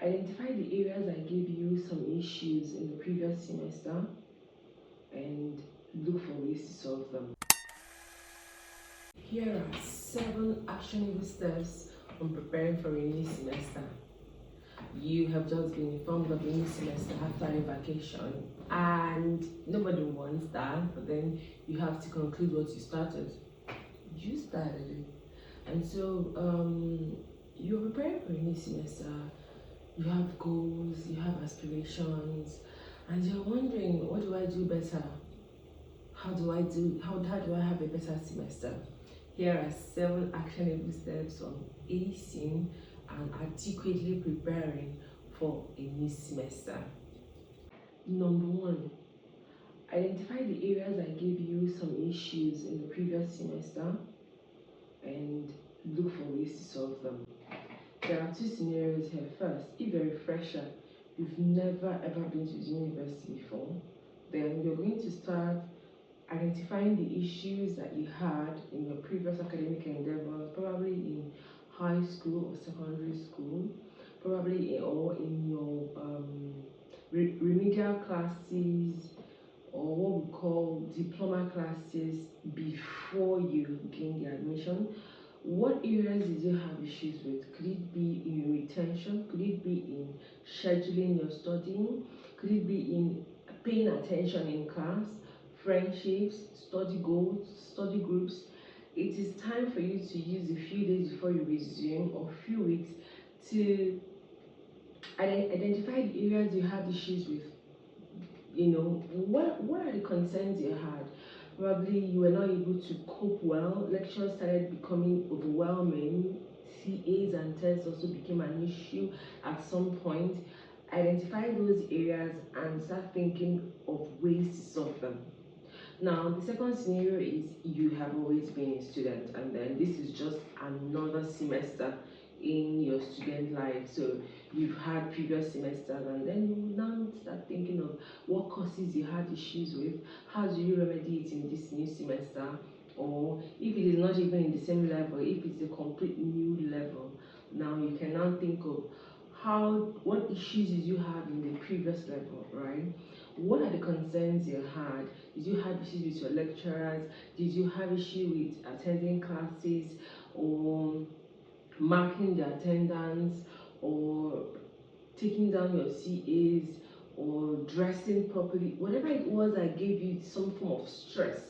Identify the areas that gave you some issues in the previous semester and look for ways to solve them. Here are 7 actionable steps on preparing for a new semester. You have just been informed of a new semester after a vacation, and nobody wants that, but then you have to conclude what you started. You started it. And so you're preparing for a new semester. You have goals, you have aspirations, and you're wondering, what do I do better? How do I have a better semester? Here are 7 actionable steps on acing and adequately preparing for a new semester. Number 1, identify the areas that gave you some issues in the previous semester and look for ways to solve them. There are 2 scenarios here. First, if you're a fresher, you've never ever been to university before, then you're going to start identifying the issues that you had in your previous academic endeavors, probably in high school or secondary school, probably or in your remedial classes, or what we call diploma classes before you gain the admission. What areas did you have issues with? Could it be in retention? Could it be in scheduling your studying? Could it be in paying attention in class, friendships, study goals, study groups? It is time for you to use a few days before you resume, or a few weeks, to identify the areas you had issues with. What are the concerns you had? Probably you were not able to cope well, lectures started becoming overwhelming, CAs and tests also became an issue at some point. Identify those areas and start thinking of ways to solve them. Now, the second scenario is you have always been a student, and then this is just another semester in your student life. So you've had previous semesters, and then you now start thinking of what courses you had issues with, how do you remedy it in this new semester, or if it is not even in the same level, if it's a complete new level, now you can now think of what issues did you have in the previous level, right? What are the concerns you had? Did you have issues with your lecturers? Did you have issue with attending classes, or marking the attendance, or taking down your CAs, or dressing properly? Whatever it was that gave you some form of stress,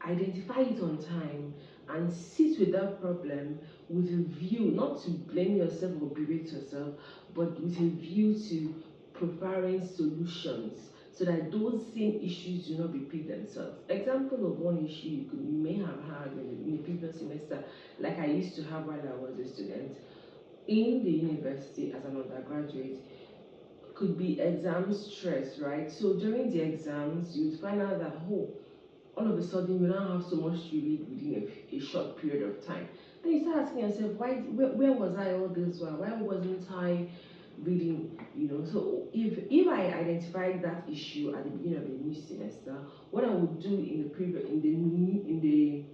identify it on time and sit with that problem with a view not to blame yourself or berate yourself, but with a view to preparing solutions so that those same issues do not repeat themselves. Example of one issue you may have had in the previous semester, like I used to have while I was a student in the university as an undergraduate, could be exam stress, right? So during the exams, you'd find out that, all of a sudden you now have so much to read within a short period of time. Then you start asking yourself, where was I all this while? Why wasn't I reading? So if I identified that issue at the beginning of the new semester, what I would do in the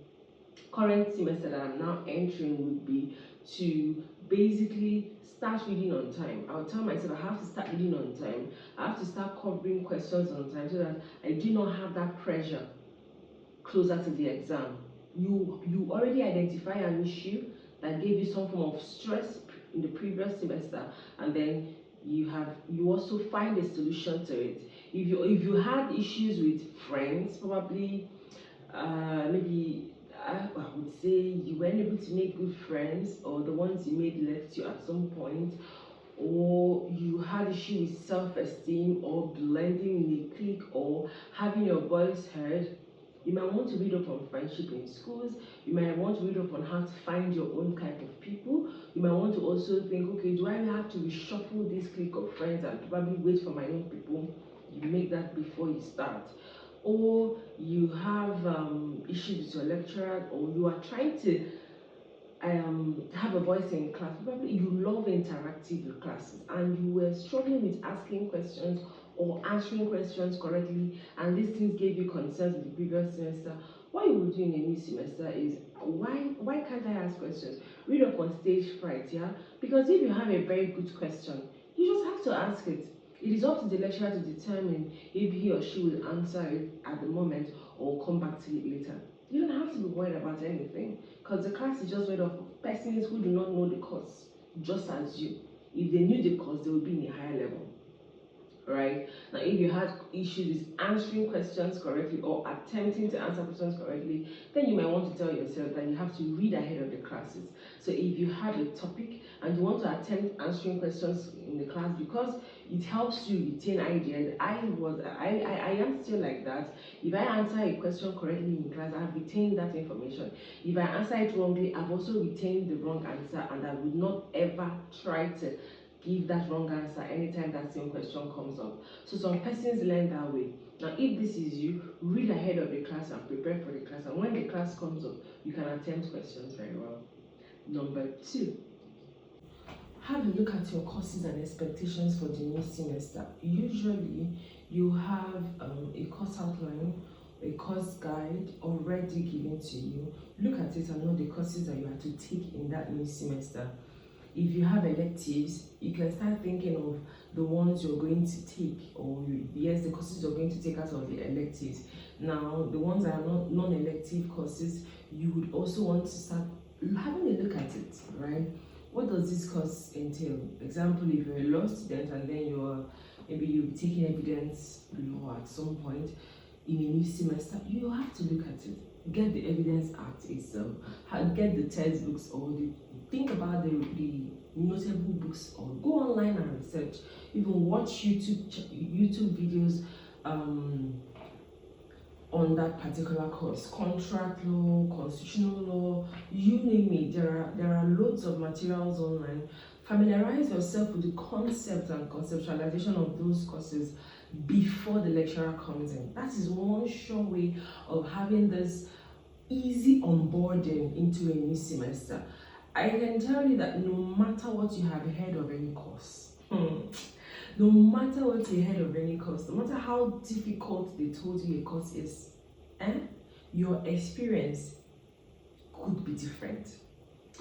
current semester that I'm now entering would be to basically start reading on time. I'll tell myself I have to start reading on time. I have to start covering questions on time so that I do not have that pressure closer to the exam. You already identify an issue that gave you some form of stress in the previous semester, and then you also find a solution to it. If you had issues with friends, probably maybe I would say you weren't able to make good friends, or the ones you made left you at some point, or you had issue with self-esteem, or blending in a clique, or having your voice heard. You might want to read up on friendship in schools. You might want to read up on how to find your own type of people. You might want to also think, okay, do I have to reshuffle this clique of friends and probably wait for my own people? You make that before you start. Or you have issues with your lecturer, or you are trying to have a voice in class. Probably you love interactive with classes, and you were struggling with asking questions or answering questions correctly, and these things gave you concerns in the previous semester. What you will do in a new semester is, why can't I ask questions? Read up on stage fright, yeah? Because if you have a very good question, you just have to ask it. It is up to the lecturer to determine if he or she will answer it at the moment or come back to it later. You don't have to be worried about anything because the class is just made up of persons who do not know the course, just as you. If they knew the course, they would be in a higher level. Right now, if you had issues with answering questions correctly or attempting to answer questions correctly, then you might want to tell yourself that you have to read ahead of the classes. So if you have a topic and you want to attempt answering questions in the class, because it helps you retain ideas. I am still like that. If I answer a question correctly in class, I've retained that information. If I answer it wrongly, I've also retained the wrong answer, and I would not ever try to give that wrong answer anytime that same question comes up. So some persons learn that way. Now, if this is you, read ahead of the class and prepare for the class. And when the class comes up, you can attempt questions very well. Number 2, have a look at your courses and expectations for the new semester. Usually, you have a course outline, a course guide already given to you. Look at it and know the courses that you have to take in that new semester. If you have electives, you can start thinking of the ones you're going to take, or the courses you're going to take out of the electives. Now, the ones that are not non-elective courses, you would also want to start having a look at it, right? What does this course entail? Example, if you're a law student and then you'll be taking evidence law at some point in a new semester, you have to look at it. Get the Evidence Act itself, get the textbooks, or think about the notable books, or go online and research. Even watch YouTube videos on that particular course. Contract law, constitutional law, you name it. There are loads of materials online. Familiarize yourself with the concept and conceptualization of those courses before the lecturer comes in. That is one sure way of having this easy onboarding into a new semester. I can tell you that no matter what you have heard of any course, no matter what you heard of any course, no matter how difficult they told you a course is, your experience could be different.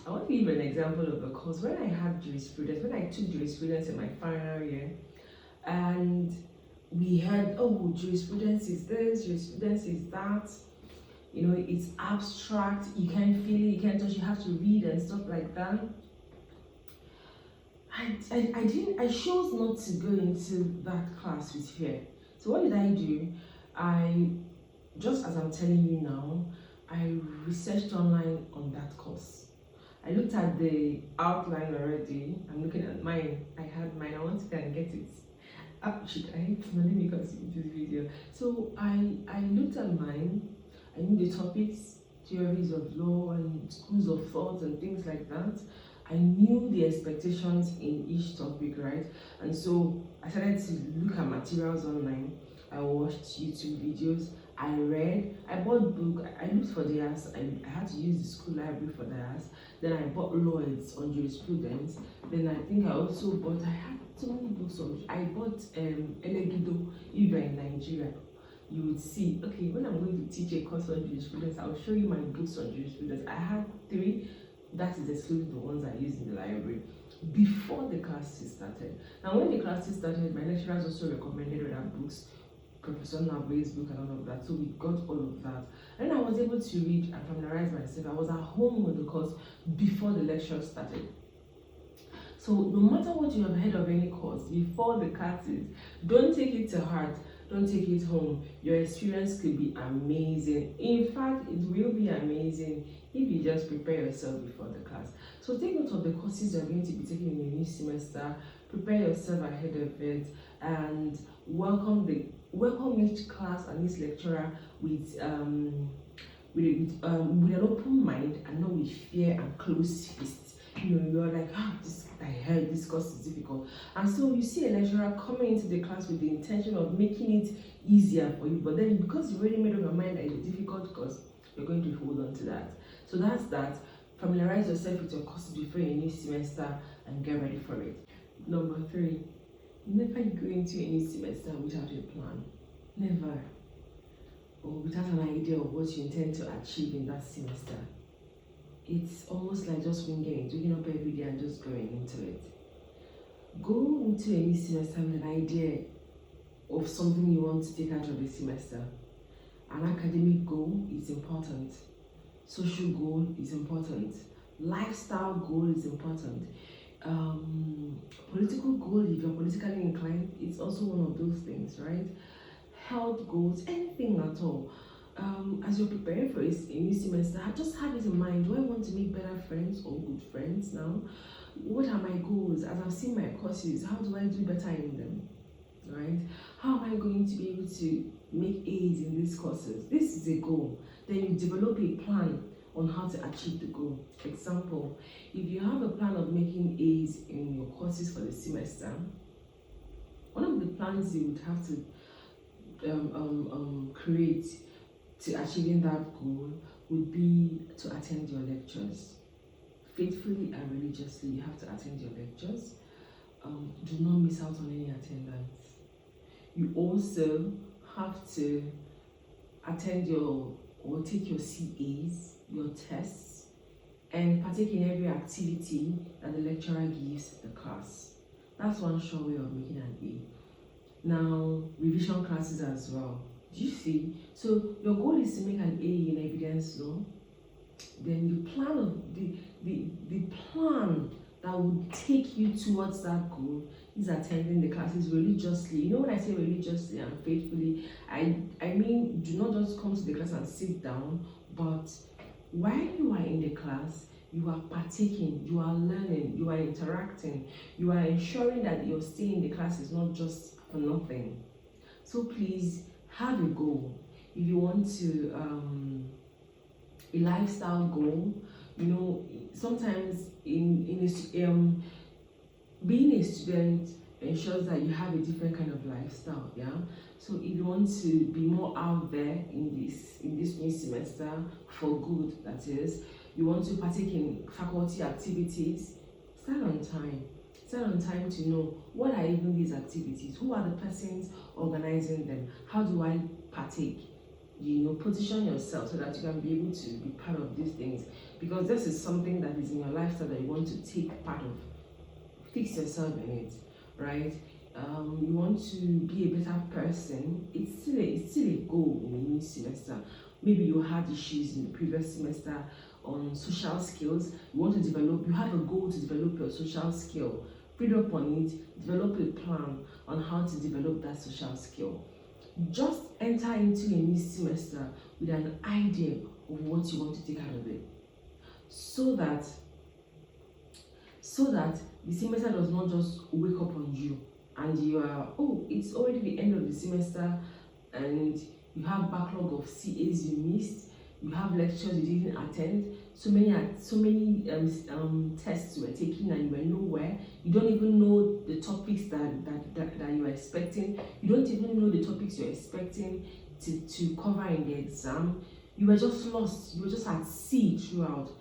I want to give an example of a course. When I had jurisprudence, when I took jurisprudence in my final year, and we had, oh, jurisprudence is this, jurisprudence is that, you know, it's abstract, you can't feel it, you can't touch, you have to read and stuff like that. I chose not to go into that class with fear. So what did I do? Just as I'm telling you now, I researched online on that course. I looked at the outline already. I'm looking at mine. I had mine. I want to go and get it. Should I? No, let me continue this video. So I looked at mine. I knew the topics, theories of law and schools of thought and things like that. I knew the expectations in each topic, right? And so I started to look at materials online. I watched YouTube videos. I read. I bought book. I looked for theirs. I had to use the school library for theirs. Then I bought Lloyd's on jurisprudence. Then I think I also bought. I had so many books on. I bought Elegido. If you're in Nigeria, you would see. Okay, when I'm going to teach a course on jurisprudence, I'll show you my books on jurisprudence. I had 3. That is excluding the ones I used in the library before the classes started. Now, when the classes started, my lecturers also recommended other books, Professor Nabo's book and all of that. So we got all of that. And I was able to read and familiarize myself. I was at home with the course before the lecture started. So no matter what you have heard of any course before the classes, don't take it to heart. Don't take it home. Your experience could be amazing. In fact, it will be amazing if you just prepare yourself before the class. So take note of the courses you're going to be taking in the new semester. Prepare yourself ahead of it, and welcome each class and each lecturer with an open mind and not with fear and closed fists. You know, you're like, I heard this course is difficult. And so you see a lecturer coming into the class with the intention of making it easier for you, but then because you already made up your mind that it's a difficult course, you're going to hold on to that. So that's that. Familiarize yourself with your courses before your new semester and get ready for it. Number 3, never go into a new semester without a plan. Never. Or without an idea of what you intend to achieve in that semester. it's almost like just winging it, waking up every day and just going into it. Go into a new semester with an idea of something you want to take out of the semester. An academic goal is important, social goal is important, lifestyle goal is important, political goal, if you're politically inclined, it's also one of those things, right? Health goals, anything at all. As you're preparing for a new semester, just have it in mind. Do I want to make better friends or good friends now? What are my goals? As I've seen my courses, how do I do better in them? Right? How am I going to be able to make A's in these courses? This is a goal. Then you develop a plan on how to achieve the goal. Example, if you have a plan of making A's in your courses for the semester, one of the plans you would have to create to achieving that goal would be to attend your lectures. Faithfully and religiously, you have to attend your lectures. Do not miss out on any attendance. You also have to attend or take your CAs, your tests, and partake in every activity that the lecturer gives the class. That's one sure way of making an A. Now, revision classes as well. Do you see? So your goal is to make an A in evidence law. Then the plan of the plan that would take you towards that goal is attending the classes religiously. You know, when I say religiously and faithfully, I mean do not just come to the class and sit down, but while you are in the class, you are partaking, you are learning, you are interacting, you are ensuring that your stay in the class is not just for nothing. So please have a goal. If you want to a lifestyle goal, you know, sometimes being a student ensures that you have a different kind of lifestyle. Yeah. So if you want to be more out there in this new semester for good, that is, you want to partake in faculty activities, start on time. Start on time to know what are even these activities, who are the persons organizing them, how do I partake. You know, position yourself so that you can be able to be part of these things, because this is something that is in your lifestyle that you want to take part of. Fix yourself in it, right? You want to be a better person. It's still a goal in a new semester. Maybe you had issues in the previous semester on social skills. You want to develop. You have a goal to develop your social skill. Read up on it. Develop a plan on how to develop that social skill. Just enter into a new semester with an idea of what you want to take out of it, so that the semester does not just wake up on you and you are, oh, it's already the end of the semester and you have backlog of CAs you missed, you have lectures you didn't attend, so many tests you were taking and you were nowhere. You don't even know the topics that you are expecting. You don't even know the topics you're expecting to cover in the exam. You were just lost. You were just at sea throughout,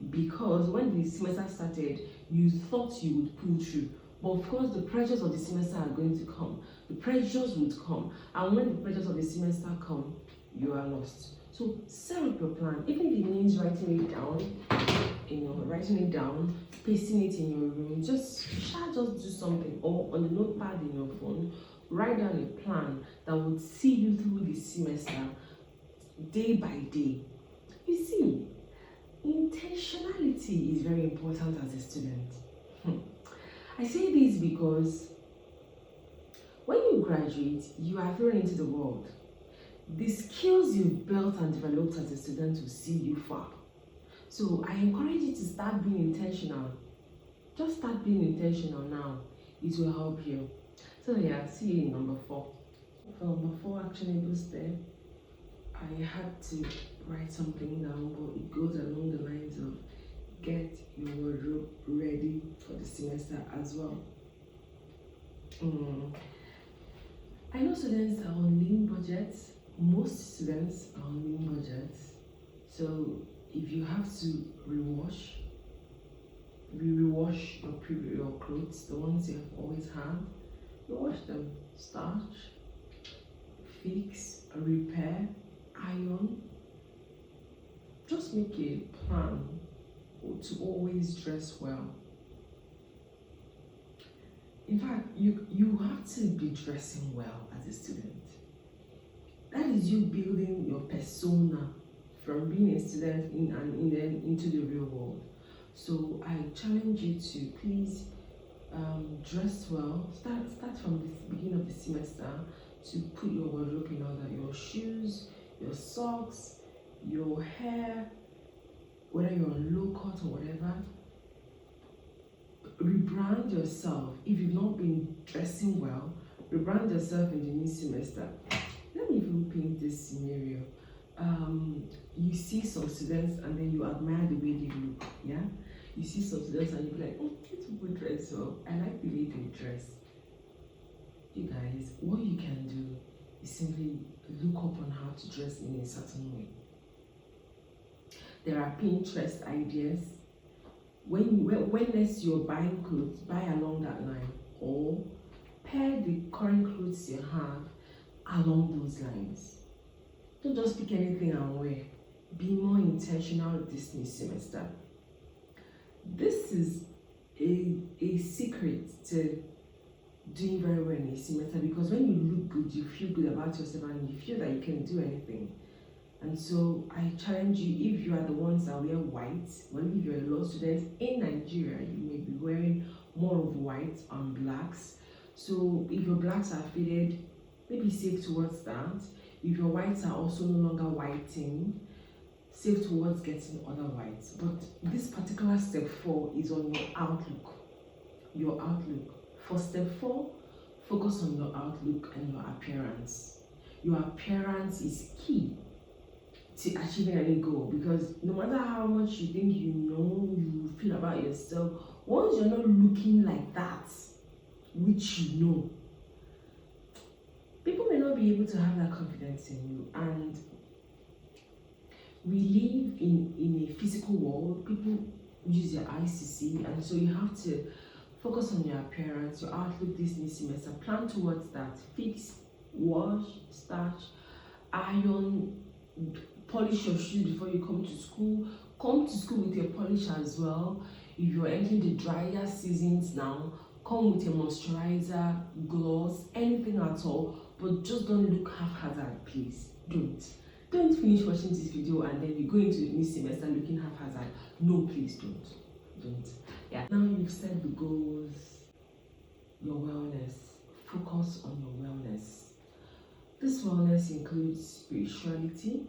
because when the semester started, you thought you would pull through. But of course, the pressures of the semester are going to come. The pressures would come. And when the pressures of the semester come, you are lost. So set up your plan. Even if it means writing it down, pasting it in your room, just do something. Or on the notepad in your phone, write down a plan that would see you through the semester, day by day. You see, intentionality is very important as a student. I say this because when you graduate, you are thrown into the world. The skills you've built and developed as a student will see you far. So I encourage you to start being intentional. Just start being intentional now. It will help you. So yeah, see you in number 4. For number 4 actionable step, I had to write something down, but it goes along the lines of get your wardrobe ready for the semester as well. I know students are on lean budgets. Most students are on lean budgets. So if you have to rewash your clothes, the ones you have always had, rewash them, starch, fix, repair, iron. Just make a plan to always dress well. In fact, you have to be dressing well as a student. That is you building your persona from being a student and then into the real world. So I challenge you to please dress well. Start from the beginning of the semester to put your wardrobe in order. Your shoes, your socks, your hair, whether you're on low cut or whatever. Rebrand yourself. If you've not been dressing well, rebrand yourself in the new semester. Let me even paint this scenario. You see some students and then you admire the way they look. Yeah, you see some students and you be like, oh, these people dress well. I like the way they dress. You guys, what you can do is simply look up on how to dress in a certain way. There are Pinterest ideas. When next you're buying clothes, buy along that line, or pair the current clothes you have along those lines. Don't just pick anything and wear. Be more intentional this new semester. This is a secret to doing very well in a semester, because when you look good, you feel good about yourself and you feel that you can do anything. And so I challenge you, if you are the ones that wear white, well, if you're a law student in Nigeria, you may be wearing more of white and blacks. So if your blacks are faded, maybe save towards that. If your whites are also no longer whiting, save towards getting other whites. But this particular step 4 is on your outlook. Your outlook. For step 4, focus on your outlook and your appearance. Your appearance is key to achieving any goal, because no matter how much you think you feel about yourself, once you're not looking like that, which you know, people may not be able to have that confidence in you. And we live in a physical world. People use their eyes to see, and so you have to focus on your appearance, your outlook this new semester. Plan towards that. Fix, wash, starch, iron, polish your shoes before you come to school. Come to school with your polish as well. If you're entering the drier seasons now, come with a moisturizer, gloss, anything at all. But just don't look haphazard, please. Don't finish watching this video and then you go into the new semester looking haphazard. No, please don't. Yeah. Now you've set the goals, your wellness. Focus on your wellness. This wellness includes spirituality,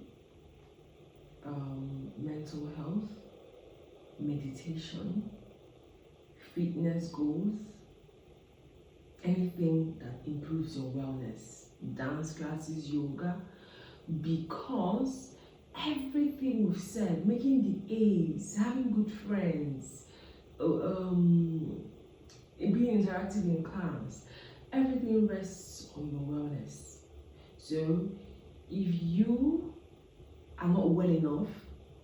mental health, meditation, fitness goals, anything that improves your wellness, dance classes, yoga, because everything we've said, making the A's, having good friends, being interactive in class, everything rests on your wellness. So if you are not well enough,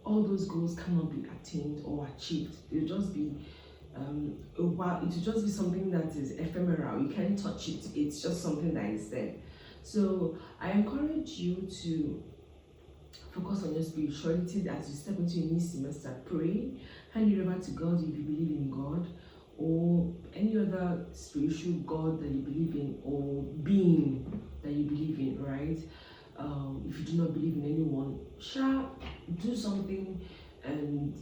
all those goals cannot be attained or achieved. They'll just be it will just be something that is ephemeral. You can't touch it. It's just something that is there. So I encourage you to focus on your spirituality as you step into a new semester. Pray, hand it over to God if you believe in God, or any other spiritual God that you believe in, or being that you believe in, right? If you do not believe in anyone, do something and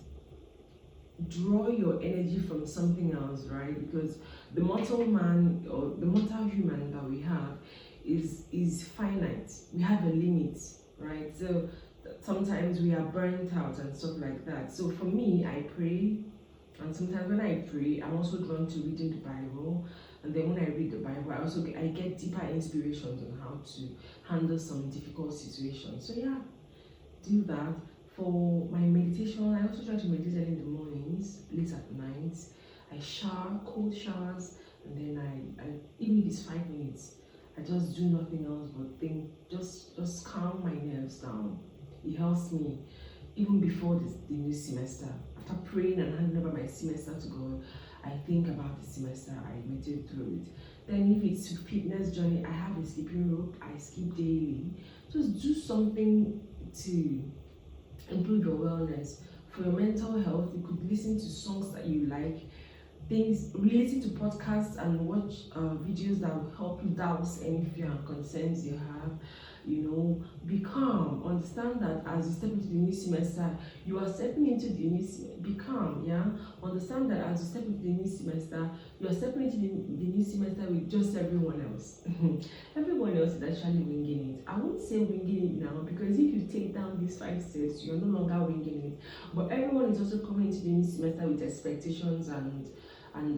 draw your energy from something else, right? Because the mortal man or the mortal human that we have is finite. We have a limit, right? So sometimes we are burnt out and stuff like that. So for me, I pray, and sometimes when I pray, I'm also drawn to reading the Bible. And then when I read the Bible, I get deeper inspirations on how to handle some difficult situations. So yeah, do that. For my meditation, I also try to meditate in the mornings, late at night. I shower, cold showers, and then I even if it's 5 minutes, I just do nothing else but think, just calm my nerves down. It helps me even before the new semester. After praying and handing over my semester to God, I think about the semester, I meditate through it. Then if it's a fitness journey, I have a skipping rope, I skip daily. Just do something to improve your wellness. for your mental health. You could listen to songs that you like, things, listen to podcasts and watch videos that will help you douse any fear and concerns you have. You know, be calm. Understand that as you step into the new semester, you are stepping into the new be calm, yeah. Understand that as you step into the new semester, you are stepping into the new semester with just everyone else. Everyone else is actually winging it. I won't say winging it now, because if you take down these 5 steps, you're no longer winging it. But everyone is also coming into the new semester with expectations and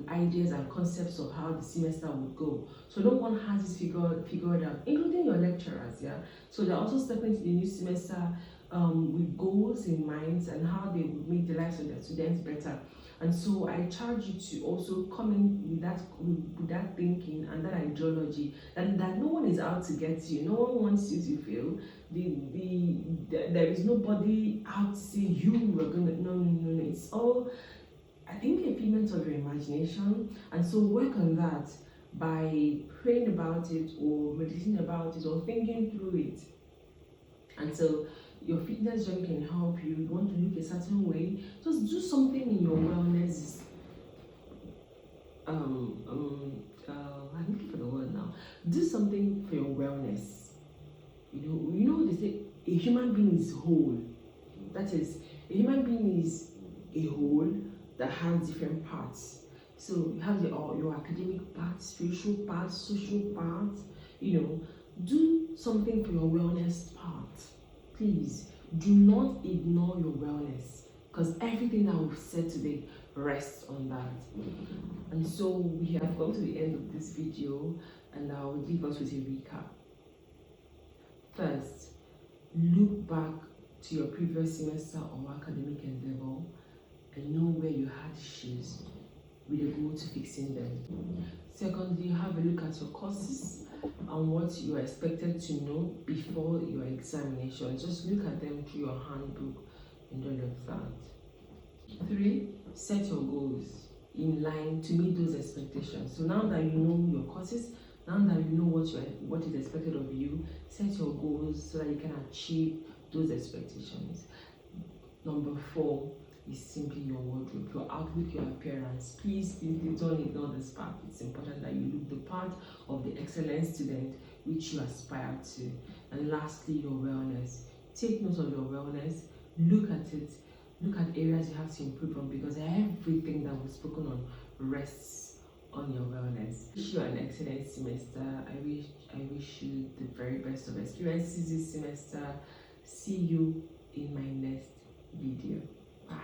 ideas and concepts of how the semester would go. So no one has this figured out, including your lecturers, yeah. So they're also stepping into the new semester with goals in mind and how they would make the lives of their students better. And so I charge you to also come in with that thinking and that ideology, and that no one is out to get you. No one wants you to fail. There is nobody out to say you were going to. No. It's all, I think, a figment of your imagination. And so work on that by praying about it or meditating about it or thinking through it. And so your fitness journey can help you. You want to look a certain way, just do something in your wellness. I'm looking for the word now. Do something for your wellness. You know they say a human being is whole. That is, a human being is a whole that has different parts. So you have your academic part, spiritual part, social part. Do something for your wellness part. Please do not ignore your wellness, because everything that we've said today rests on that. And so we have come to the end of this video, and I will leave us with a recap. First, look back to your previous semester or academic endeavor and know where you had issues with a goal to fixing them. Secondly, have a look at your courses and what you are expected to know before your examination. Just look at them through your handbook and all of that. 3, set your goals in line to meet those expectations. So now that you know your courses, now that you know what is expected of you, set your goals so that you can achieve those expectations. Number 4 is simply your wardrobe, your outlook, your appearance. Please don't ignore this part. It's important that you look the part of the excellent student which you aspire to. And lastly, your wellness. Take note of your wellness, look at it, look at areas you have to improve on, because everything that was spoken on rests on your wellness. I wish you an excellent semester. I wish you the very best of experiences this semester. See you in my next video. Bye.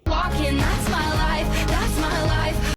Walking, that's my life, that's my life.